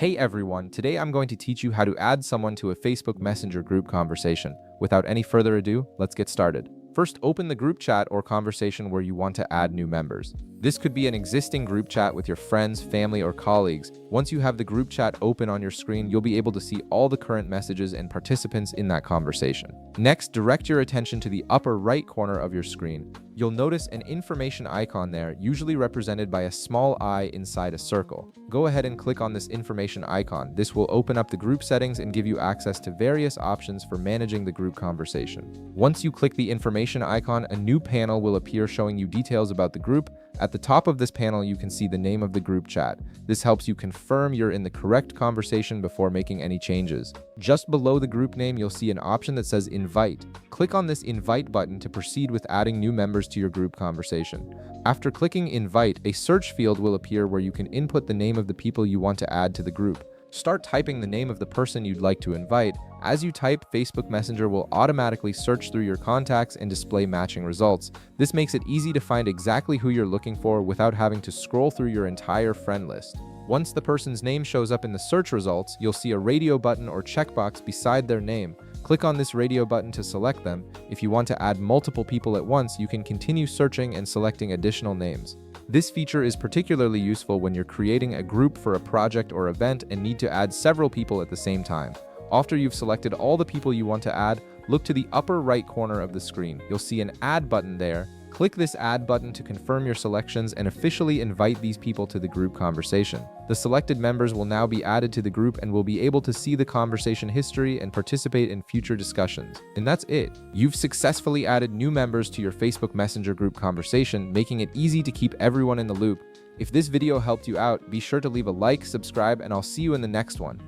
Hey everyone, today I'm going to teach you how to add someone to a Facebook Messenger group conversation. Without any further ado, let's get started. First, open the group chat or conversation where you want to add new members. This could be an existing group chat with your friends, family, or colleagues. Once you have the group chat open on your screen, you'll be able to see all the current messages and participants in that conversation. Next, direct your attention to the upper right corner of your screen. You'll notice an information icon there, usually represented by a small eye inside a circle. Go ahead and click on this information icon. This will open up the group settings and give you access to various options for managing the group conversation. Once you click the information icon, a new panel will appear showing you details about the group. At the top of this panel, you can see the name of the group chat. This helps you confirm you're in the correct conversation before making any changes. Just below the group name, you'll see an option that says Invite. Click on this Invite button to proceed with adding new members to your group conversation. After clicking Invite, a search field will appear where you can input the name of the people you want to add to the group. Start typing the name of the person you'd like to invite. As you type, Facebook Messenger will automatically search through your contacts and display matching results. This makes it easy to find exactly who you're looking for without having to scroll through your entire friend list. Once the person's name shows up in the search results, you'll see a radio button or checkbox beside their name. Click on this radio button to select them. If you want to add multiple people at once, you can continue searching and selecting additional names. This feature is particularly useful when you're creating a group for a project or event and need to add several people at the same time. After you've selected all the people you want to add, look to the upper right corner of the screen. You'll see an Add button there. Click this Add button to confirm your selections and officially invite these people to the group conversation. The selected members will now be added to the group and will be able to see the conversation history and participate in future discussions. And that's it. You've successfully added new members to your Facebook Messenger group conversation, making it easy to keep everyone in the loop. If this video helped you out, be sure to leave a like, subscribe, and I'll see you in the next one.